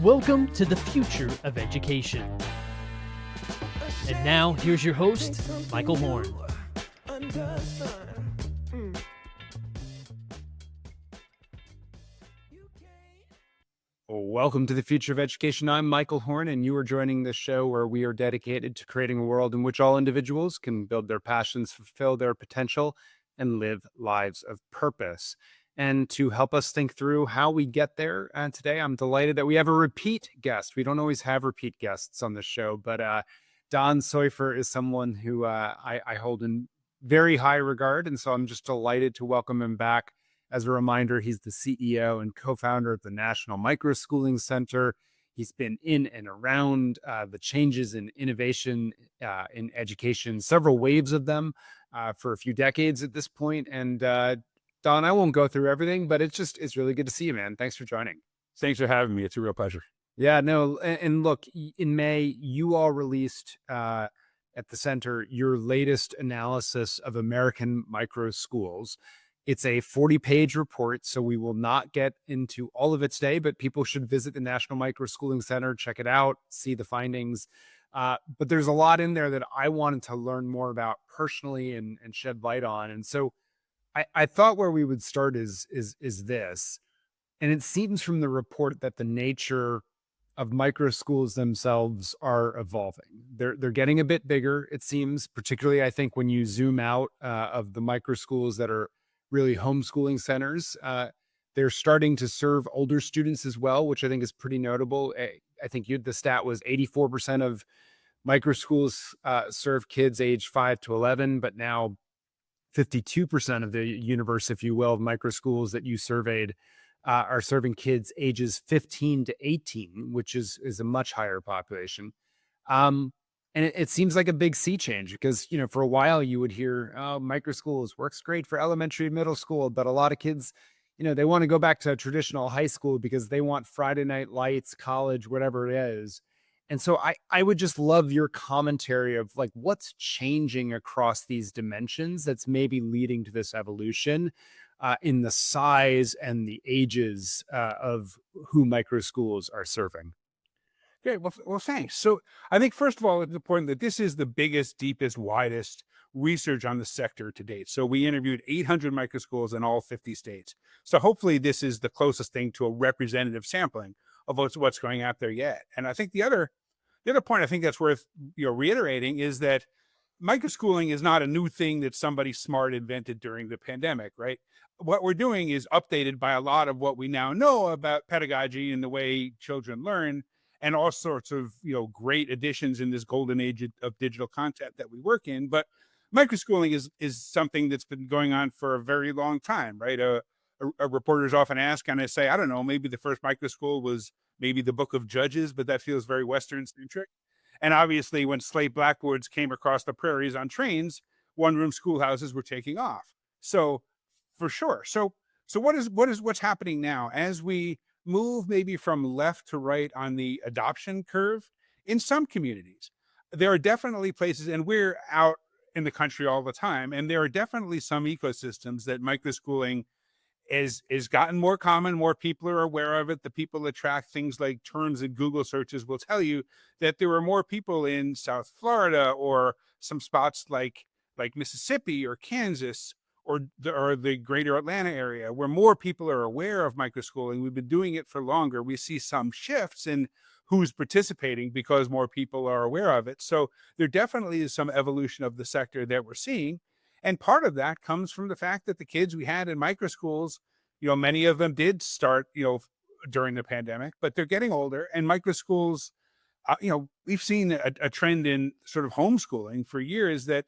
Welcome to the future of education. And now, here's your host, Michael Horn. Welcome to the future of education. I'm Michael Horn, and you are joining the show where we are dedicated to creating a world in which all individuals can build their passions, fulfill their potential, and live lives of purpose. And to help us think through how we get there, today I'm delighted that we have a repeat guest. We don't always have repeat guests on the show, but Don Seufer is someone who I hold in very high regard, and so I'm just delighted to welcome him back. As a reminder, he's the CEO and co-founder of the National Microschooling Center. He's been in and around the changes in innovation in education, several waves of them for a few decades at this point. And Don, I won't go through everything, but it's really good to see you, man. Thanks for joining. Thanks for having me. It's a real pleasure. Yeah, no, and look, in May, you all released at the center your latest analysis of American microschools. It's a 40-page report, so we will not get into all of it today, but people should visit the National Microschooling Center, check it out, see the findings. But there's a lot in there that I wanted to learn more about personally and shed light on. And so I thought where we would start is this. And it seems from the report that the nature of microschools themselves are evolving. They're getting a bit bigger, it seems, particularly I think when you zoom out of the microschools that are really homeschooling centers. They're starting to serve older students as well, which I think is pretty notable. I think the stat was 84% of microschools serve kids age 5 to 11, but now 52% of the universe, if you will, of microschools that you surveyed are serving kids ages 15 to 18, which is a much higher population. And it seems like a big sea change because, for a while you would hear, oh, microschools works great for elementary and middle school, but a lot of kids, they want to go back to traditional high school because they want Friday night lights, college, whatever it is. And so I would just love your commentary of like what's changing across these dimensions that's maybe leading to this evolution in the size and the ages of who microschools are serving. Great. Well, thanks. So I think, first of all, it's important that this is the biggest, deepest, widest research on the sector to date. So we interviewed 800 microschools in all 50 states. So hopefully this is the closest thing to a representative sampling of what's going out there yet. And I think the other point I think that's worth reiterating is that microschooling is not a new thing that somebody smart invented during the pandemic, right? What we're doing is updated by a lot of what we now know about pedagogy and the way children learn, and all sorts of great additions in this golden age of digital content that we work in. But microschooling is something that's been going on for a very long time, right? Reporters often ask, and I say, I don't know, maybe the first microschool was maybe the Book of Judges, but that feels very Western centric. And obviously, when slate blackboards came across the prairies on trains, one-room schoolhouses were taking off. So, for sure. So what's happening now as we move maybe from left to right on the adoption curve in some communities? There are definitely places, and we're out in the country all the time, and there are definitely some ecosystems that microschooling is gotten more common. More people are aware of it. The people that track things like terms in Google searches will tell you that there are more people in South Florida or some spots like Mississippi or Kansas or the greater Atlanta area where more people are aware of microschooling. We've been doing it for longer. We see some shifts in who's participating because more people are aware of it. So there definitely is some evolution of the sector that we're seeing. And part of that comes from the fact that the kids we had in microschools, many of them did start, during the pandemic, but they're getting older. And microschools, we've seen a trend in sort of homeschooling for years that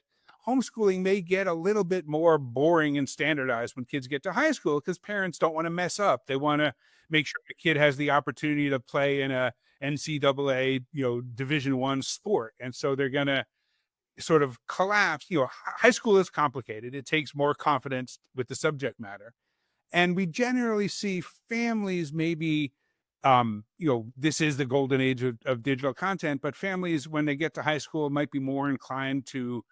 homeschooling may get a little bit more boring and standardized when kids get to high school because parents don't want to mess up. They want to make sure the kid has the opportunity to play in a NCAA, Division I sport. And so they're going to sort of collapse. High school is complicated. It takes more confidence with the subject matter. And we generally see families maybe, this is the golden age of digital content, but families, when they get to high school, might be more inclined to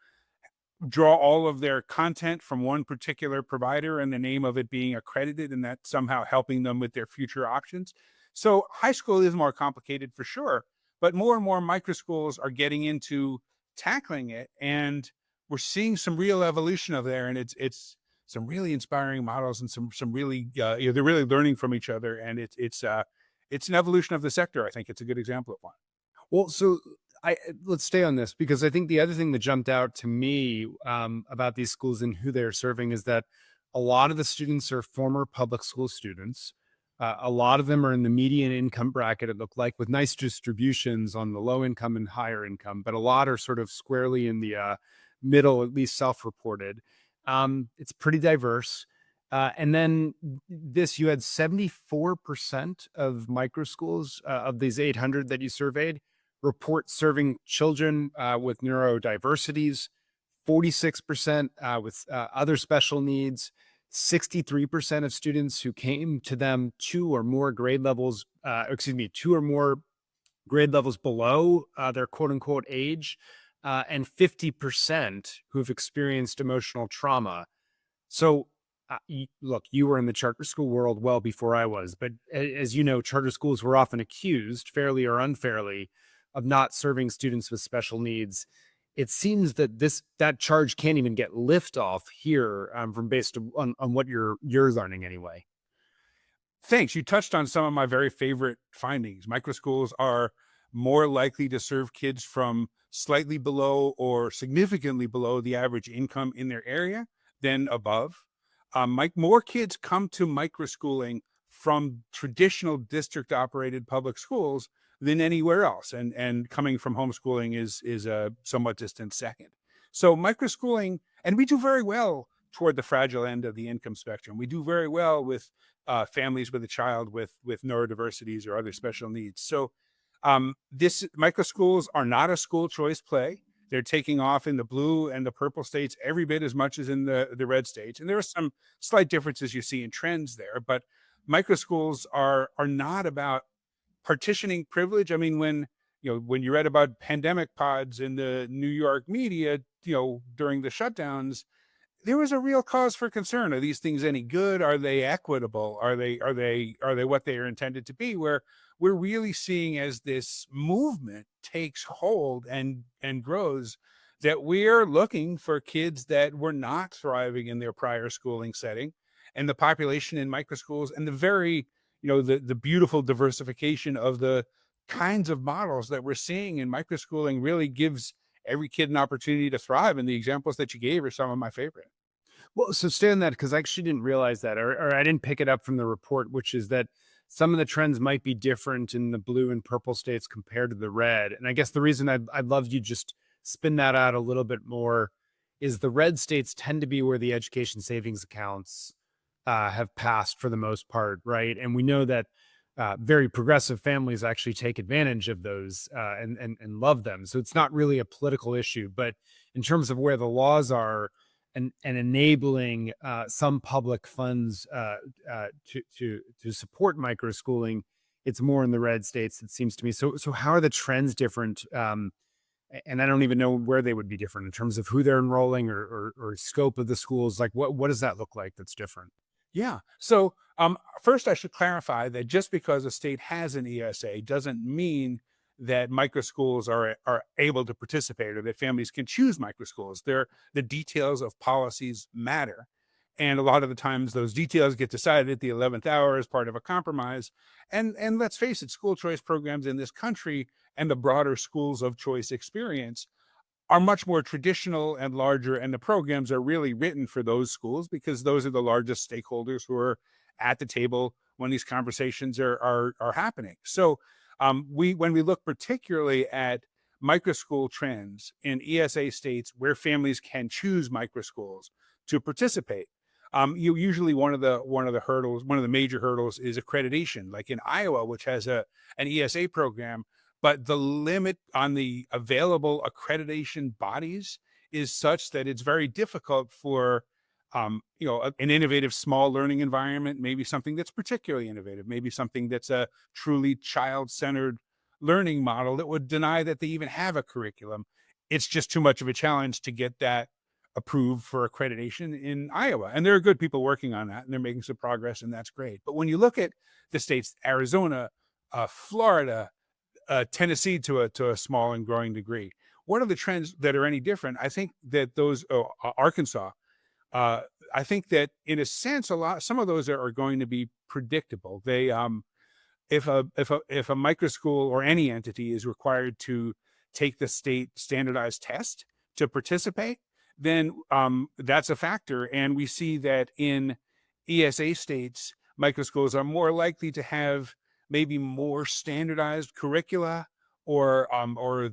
draw all of their content from one particular provider in the name of it being accredited and that somehow helping them with their future options. So high school is more complicated for sure, but more and more microschools are getting into tackling it, and we're seeing some real evolution of there, and it's some really inspiring models and some really they're really learning from each other, and it's an evolution of the sector. I think it's a good example of one. Well, so let's stay on this because I think the other thing that jumped out to me about these schools and who they're serving is that a lot of the students are former public school students. A lot of them are in the median income bracket, it looked like, with nice distributions on the low income and higher income, but a lot are sort of squarely in the middle, at least self reported. It's pretty diverse. And then this, you had 74% of micro schools of these 800 that you surveyed report serving children with neurodiversities, 46% with other special needs, 63% of students who came to them two or more grade levels below their quote unquote age, and 50% who've experienced emotional trauma. So, look, you were in the charter school world well before I was, but as you know, charter schools were often accused, fairly or unfairly, of not serving students with special needs. It seems that that charge can't even get lift off here from based on what you're learning anyway. Thanks. You touched on some of my very favorite findings. Microschools are more likely to serve kids from slightly below or significantly below the average income in their area than above. More kids come to microschooling from traditional district operated public schools than anywhere else. And coming from homeschooling is a somewhat distant second. So microschooling, and we do very well toward the fragile end of the income spectrum. We do very well with families with a child with neurodiversities or other special needs. So this microschools are not a school choice play. They're taking off in the blue and the purple states every bit as much as in the red states. And there are some slight differences you see in trends there, but microschools are not about partitioning privilege. I mean, when you read about pandemic pods in the New York media, during the shutdowns, there was a real cause for concern. Are these things any good? Are they equitable? Are they what they are intended to be? Where we're really seeing, as this movement takes hold and grows, that we're looking for kids that were not thriving in their prior schooling setting, and the population in microschools, and the very the beautiful diversification of the kinds of models that we're seeing in microschooling really gives every kid an opportunity to thrive. And the examples that you gave are some of my favorite. Well, so stay on that because I actually didn't realize that, or I didn't pick it up from the report, which is that some of the trends might be different in the blue and purple states compared to the red. And I guess the reason I'd love you just spin that out a little bit more is the red states tend to be where the education savings accounts have passed for the most part, right? And we know that very progressive families actually take advantage of those and love them. So it's not really a political issue, but in terms of where the laws are and enabling some public funds to support microschooling, it's more in the red states, it seems to me. So how are the trends different? And I don't even know where they would be different in terms of who they're enrolling or scope of the schools. Like what does that look like that's different? Yeah. So first, I should clarify that just because a state has an ESA doesn't mean that microschools are able to participate or that families can choose microschools. The details of policies matter. And a lot of the times those details get decided at the 11th hour as part of a compromise. And let's face it, school choice programs in this country and the broader schools of choice experience are much more traditional and larger, and the programs are really written for those schools because those are the largest stakeholders who are at the table when these conversations are happening. So when we look particularly at microschool trends in ESA states where families can choose microschools to participate, usually one of the major hurdles is accreditation, like in Iowa, which has an ESA program. But the limit on the available accreditation bodies is such that it's very difficult for, an innovative small learning environment, maybe something that's particularly innovative, maybe something that's a truly child-centered learning model that would deny that they even have a curriculum. It's just too much of a challenge to get that approved for accreditation in Iowa. And there are good people working on that, and they're making some progress, and that's great. But when you look at the states, Arizona, Florida, Tennessee to a small and growing degree. What are the trends that are any different? I think that those Arkansas. Uh, I think that in a sense, some of those are going to be predictable. They if a micro school or any entity is required to take the state standardized test to participate, then that's a factor. And we see that in ESA states, micro schools are more likely to have maybe more standardized curricula, or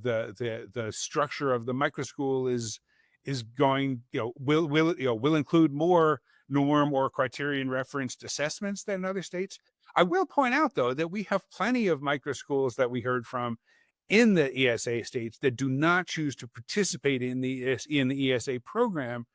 the structure of the micro school is going, will include more norm or criterion referenced assessments than other states. I will point out, though, that we have plenty of micro schools that we heard from in the ESA states that do not choose to participate in the ESA program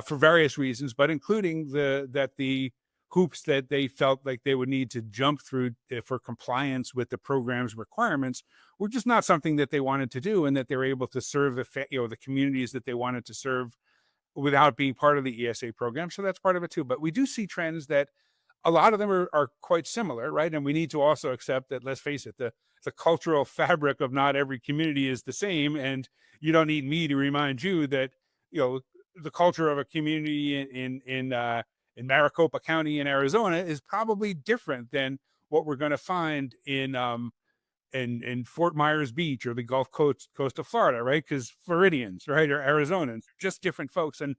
for various reasons, but including the hoops that they felt like they would need to jump through for compliance with the program's requirements were just not something that they wanted to do, and that they were able to serve the communities that they wanted to serve without being part of the ESA program. So that's part of it too. But we do see trends that a lot of them are quite similar, right? And we need to also accept that, let's face it, the cultural fabric of not every community is the same. And you don't need me to remind you that, the culture of a community in Maricopa County in Arizona is probably different than what we're going to find in Fort Myers Beach or the Gulf Coast of Florida, right? Because Floridians, right, or Arizonans, just different folks. And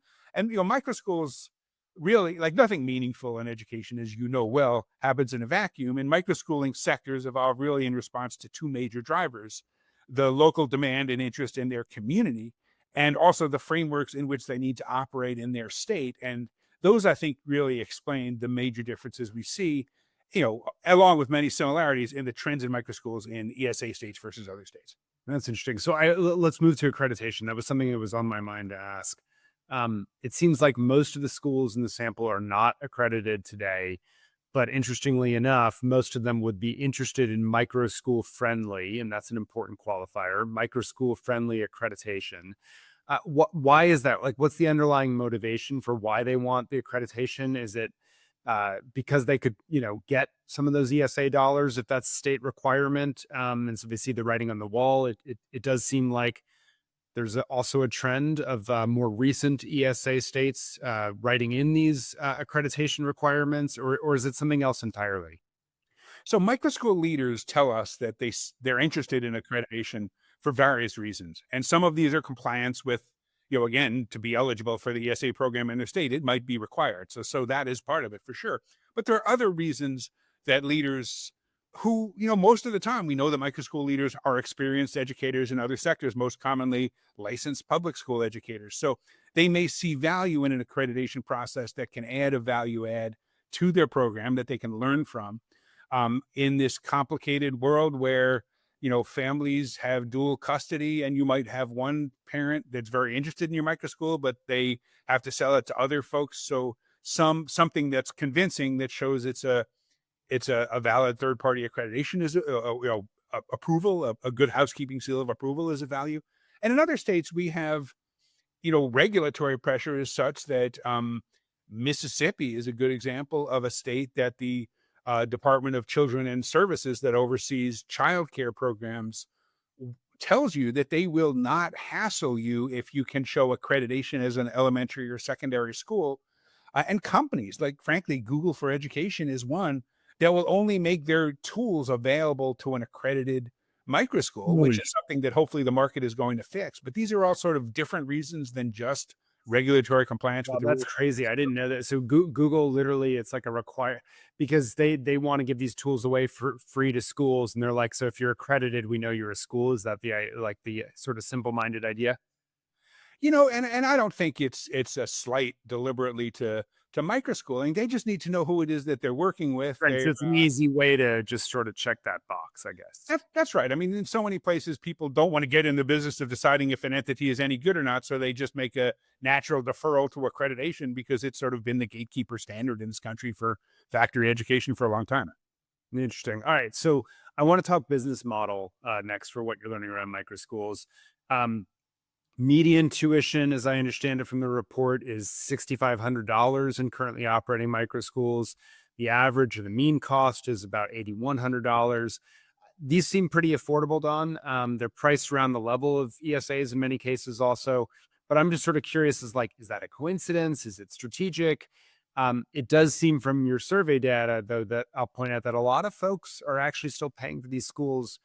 micro schools, really, like, nothing meaningful in education, as you know well, happens in a vacuum. And microschooling sectors evolve really in response to two major drivers: the local demand and interest in their community, and also the frameworks in which they need to operate in their state. And those, I think, really explain the major differences we see, along with many similarities in the trends in microschools in ESA states versus other states. That's interesting. So let's move to accreditation. That was something that was on my mind to ask. It seems like most of the schools in the sample are not accredited today, but interestingly enough, most of them would be interested in micro school friendly, and that's an important qualifier, micro school friendly accreditation. Why is that? Like, what's the underlying motivation for why they want the accreditation? Is it because they could, get some of those ESA dollars if that's a state requirement? And so they see the writing on the wall. It does seem like there's also a trend of more recent ESA states writing in these accreditation requirements, or is it something else entirely? So microschool leaders tell us that they're interested in accreditation for various reasons. And some of these are compliance with, again, to be eligible for the ESA program in their state, it might be required. So that is part of it for sure. But there are other reasons that leaders who, most of the time, we know that microschool leaders are experienced educators in other sectors, most commonly licensed public school educators. So they may see value in an accreditation process that can add a value add to their program that they can learn from. In this complicated world where, families have dual custody, and you might have one parent that's very interested in your microschool, but they have to sell it to other folks. So something that's convincing that shows it's a valid third-party accreditation is approval, a good housekeeping seal of approval is a value. And in other states, we have, regulatory pressure is such that Mississippi is a good example of a state that the Department of Children and Services that oversees childcare programs tells you that they will not hassle you if you can show accreditation as an elementary or secondary school. And companies like, frankly, Google for Education is one that will only make their tools available to an accredited microschool, which is something that hopefully the market is going to fix. But these are all sort of different reasons than just regulatory compliance. Wow, with the that's rules. crazy. I didn't know that. So Google literally, it's like a require, because they want to give these tools away for free to schools, and they're like, so if you're accredited, we know you're a school. Is that the sort of simple-minded idea? And I don't think it's a slight deliberately to microschooling. They just need to know who it is that they're working with. Right. So it's an easy way to just sort of check that box, I guess. That's right. I mean, in so many places, people don't want to get in the business of deciding if an entity is any good or not. So they just make a natural deferral to accreditation because it's sort of been the gatekeeper standard in this country for factory education for a long time. Interesting. All right. So I want to talk business model next for what you're learning around microschools. Median tuition, as I understand it from the report, is $6,500 in currently operating microschools. The average or the mean cost is about $8,100. These seem pretty affordable, Don. They're priced around the level of ESAs in many cases also. But I'm just sort of curious, is that a coincidence? Is it strategic? It does seem from your survey data, though, that I'll point out that a lot of folks are actually still paying for these schools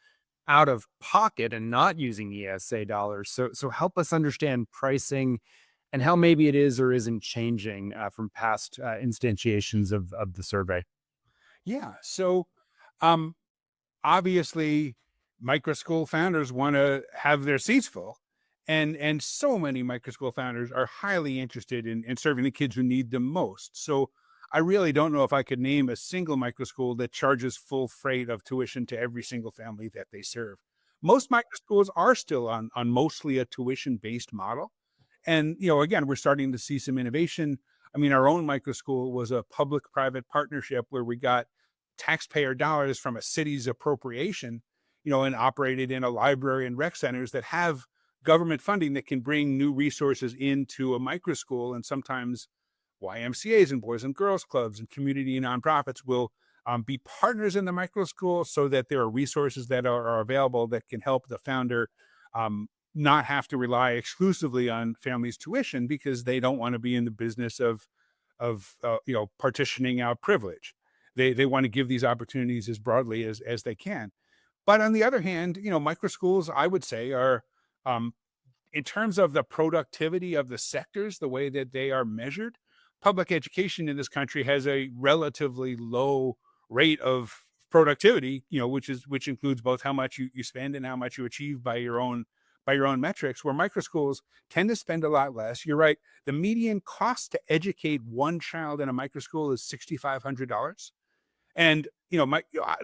out of pocket and not using ESA dollars. So help us understand pricing and how maybe it is or isn't changing from past instantiations of the survey. Yeah. So, um, obviously, micro school founders want to have their seats full, and so many micro school founders are highly interested in serving the kids who need them most. So, I really don't know if I could name a single micro school that charges full freight of tuition to every single family that they serve. Most micro schools are still on mostly a tuition based model. And, again, we're starting to see some innovation. I mean, our own micro school was a public-private partnership where we got taxpayer dollars from a city's appropriation, and operated in a library and rec centers that have government funding that can bring new resources into a micro school. And sometimes YMCAs and Boys and Girls Clubs and community nonprofits will be partners in the micro school so that there are resources that are available that can help the founder not have to rely exclusively on families' tuition because they don't want to be in the business of partitioning out privilege. They want to give these opportunities as broadly as they can. But on the other hand, micro schools, I would say, are in terms of the productivity of the sectors, the way that they are measured, public education in this country has a relatively low rate of productivity, which includes both how much you spend and how much you achieve by your own metrics, where micro schools tend to spend a lot less. You're right. The median cost to educate one child in a micro school is $6,500. And,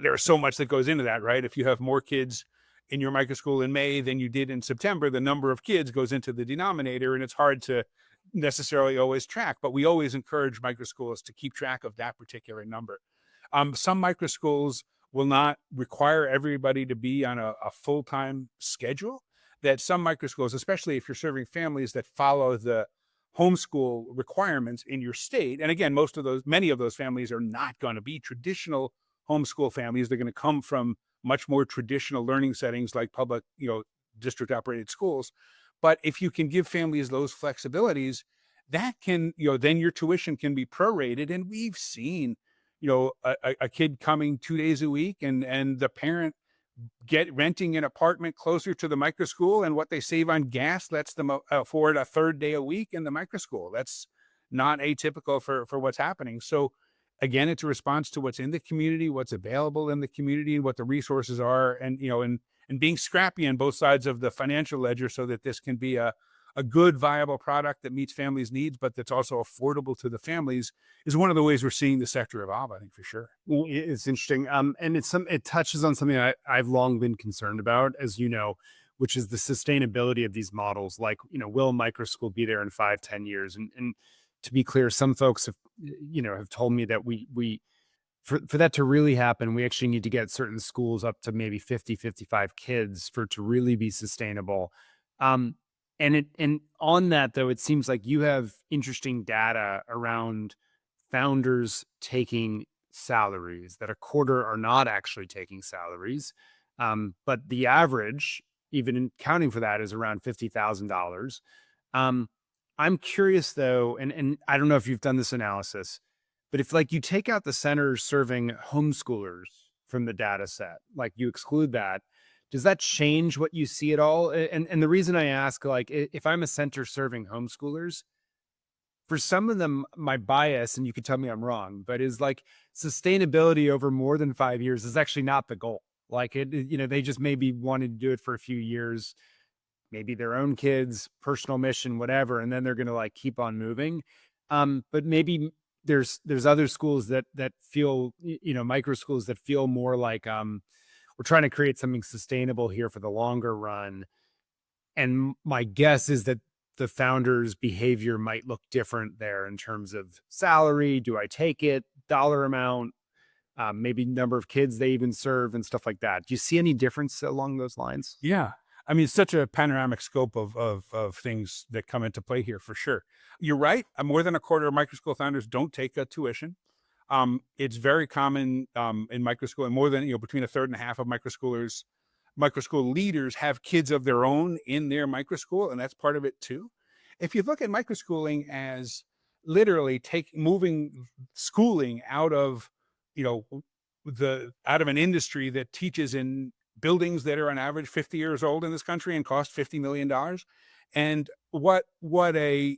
there's so much that goes into that, right? If you have more kids in your micro school in May than you did in September, the number of kids goes into the denominator, and it's hard to necessarily always track. But we always encourage micro schools to keep track of that particular number. Some micro schools will not require everybody to be on a full-time schedule. That some micro schools, especially if you're serving families that follow the homeschool requirements in your state. And again, many of those families are not going to be traditional homeschool families. They're going to come from much more traditional learning settings like public, district operated schools. But if you can give families those flexibilities, that can, then your tuition can be prorated. And we've seen, a kid coming 2 days a week and the parent renting an apartment closer to the micro school, and what they save on gas lets them afford a third day a week in the micro school. That's not atypical for what's happening. So again, it's a response to what's in the community, what's available in the community, and what the resources are, and and being scrappy on both sides of the financial ledger so that this can be a good, viable product that meets families' needs, but that's also affordable to the families, is one of the ways we're seeing the sector evolve, I think, for sure. Well, it's interesting. And it touches on something I've long been concerned about, as you know, which is the sustainability of these models. Like, will micro school be there in 5, 10 years? And to be clear, some folks have told me that we for that to really happen, we actually need to get certain schools up to maybe 50, 55 kids for it to really be sustainable. And on that, though, it seems like you have interesting data around founders taking salaries, that a quarter are not actually taking salaries. But the average, even in counting for that, is around $50,000. I'm curious, though, and I don't know if you've done this analysis, but if you take out the centers serving homeschoolers from the data set, you exclude that, does that change what you see at all? And the reason I ask, if I'm a center serving homeschoolers, for some of them, my bias, and you could tell me I'm wrong, but is sustainability over more than 5 years is actually not the goal. They just maybe wanted to do it for a few years, maybe their own kids, personal mission, whatever, and then they're going to keep on moving. But maybe there's other schools that feel, micro schools that feel more like we're trying to create something sustainable here for the longer run. And my guess is that the founder's behavior might look different there in terms of salary. Do I take it? Dollar amount, maybe number of kids they even serve and stuff like that. Do you see any difference along those lines? Yeah. I mean, such a panoramic scope of things that come into play here, for sure. You're right. More than a quarter of micro school founders don't take a tuition. It's very common in microschooling. More than between a third and a half of microschool leaders have kids of their own in their microschool, and that's part of it too. If you look at microschooling as literally moving schooling out of you know out of an industry that teaches in buildings that are on average 50 years old in this country and cost $50 million. And what a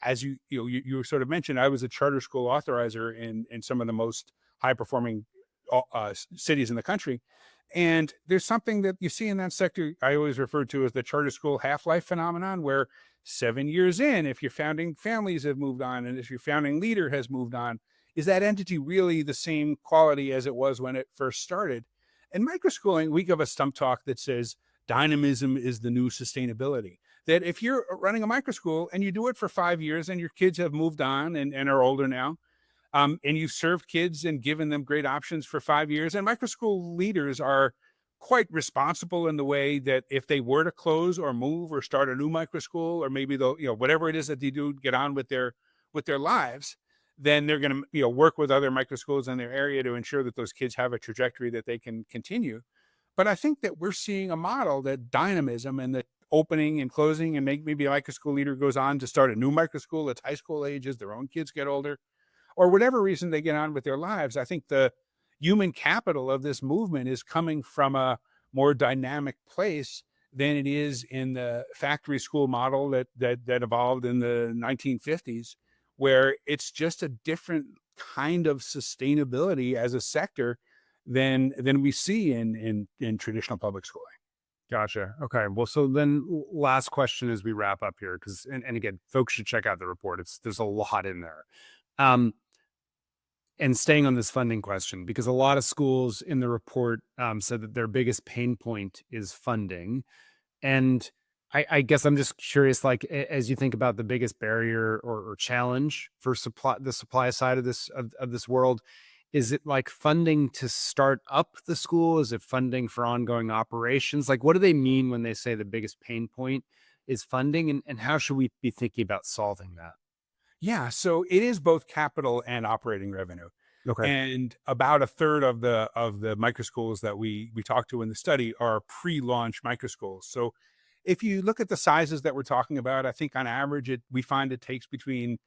as you sort of mentioned, I was a charter school authorizer in some of the most high performing cities in the country. And there's something that you see in that sector I always refer to as the charter school half-life phenomenon, where 7 years in, if your founding families have moved on and if your founding leader has moved on, is that entity really the same quality as it was when it first started? In microschooling, we give a stump talk that says dynamism is the new sustainability. That if you're running a microschool and you do it for 5 years and your kids have moved on and are older now, and you've served kids and given them great options for 5 years. And microschool leaders are quite responsible in the way that if they were to close or move or start a new microschool, or maybe they'll, whatever it is that they do, get on with their lives, then they're going to, work with other microschools in their area to ensure that those kids have a trajectory that they can continue. But I think that we're seeing a model that dynamism and the opening and closing, and maybe a microschool leader goes on to start a new microschool at high school age as their own kids get older, or whatever reason they get on with their lives. I think the human capital of this movement is coming from a more dynamic place than it is in the factory school model that evolved in the 1950s, where it's just a different kind of sustainability as a sector than we see in traditional public schooling. Gotcha. Okay. Well, so then last question as we wrap up here, because and again, folks should check out the report. There's a lot in there. And staying on this funding question, because a lot of schools in the report said that their biggest pain point is funding. And I guess I'm just curious, like, as you think about the biggest barrier or challenge for the supply side of this world, is it like funding to start up the school? Is it funding for ongoing operations? Like, what do they mean when they say the biggest pain point is funding, and how should we be thinking about solving that? Yeah, so it is both capital and operating revenue. Okay. And about a third of the microschools that we talked to in the study are pre-launch microschools. So if you look at the sizes that we're talking about, I think on average we find it takes between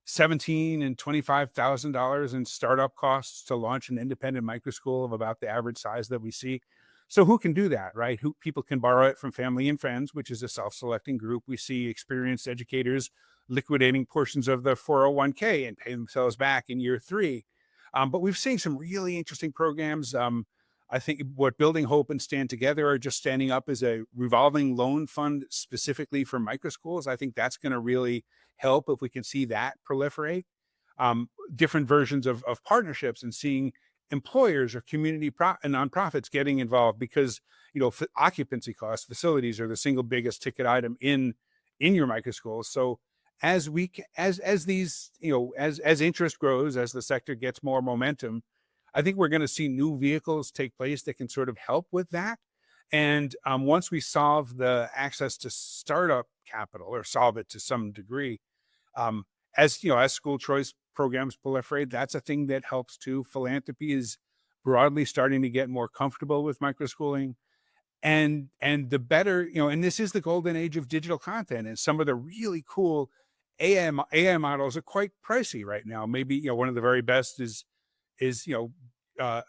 $17,000 and $25,000 in startup costs to launch an independent microschool of about the average size that we see. So who can do that, right? People can borrow it from family and friends, which is a self-selecting group. We see experienced educators liquidating portions of the 401k and pay themselves back in year 3. But we've seen some really interesting programs. I think what Building Hope and Stand Together are just standing up as a revolving loan fund specifically for microschools. I think that's going to really help if we can see that proliferate. Different versions of partnerships, and seeing employers or community and nonprofits getting involved, because occupancy costs, facilities are the single biggest ticket item in your microschool. So as these as interest grows, as the sector gets more momentum, I think we're going to see new vehicles take place that can sort of help with that. And once we solve the access to startup capital, or solve it to some degree, as school choice programs proliferate, that's a thing that helps too. Philanthropy is broadly starting to get more comfortable with microschooling. And the better, and this is the golden age of digital content, and some of the really cool AI models are quite pricey right now. Maybe one of the very best is a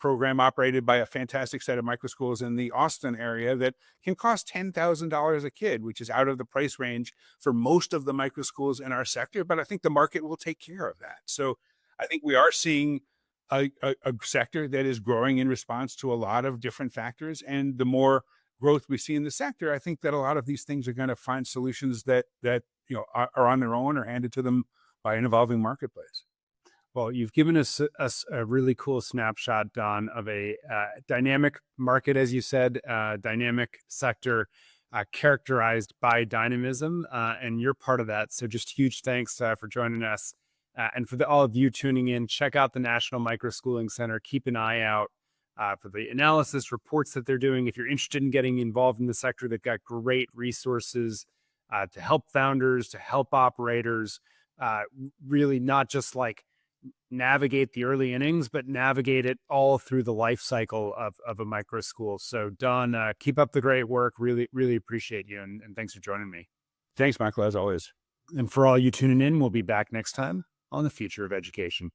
program operated by a fantastic set of microschools in the Austin area that can cost $10,000 a kid, which is out of the price range for most of the microschools in our sector. But I think the market will take care of that. So I think we are seeing a sector that is growing in response to a lot of different factors. And the more growth we see in the sector, I think that a lot of these things are going to find solutions that are on their own or handed to them by an evolving marketplace. Well, you've given us a really cool snapshot, Don, of a dynamic market, as you said, dynamic sector characterized by dynamism, and you're part of that. So just huge thanks for joining us. And for all of you tuning in, check out the National Microschooling Center. Keep an eye out for the analysis reports that they're doing. If you're interested in getting involved in the sector, they've got great resources to help founders, to help operators, really not just like navigate the early innings, but navigate it all through the life cycle of a micro school. So Don, keep up the great work. Really, really appreciate you. And thanks for joining me. Thanks, Michael, as always. And for all you tuning in, we'll be back next time on The Future of Education.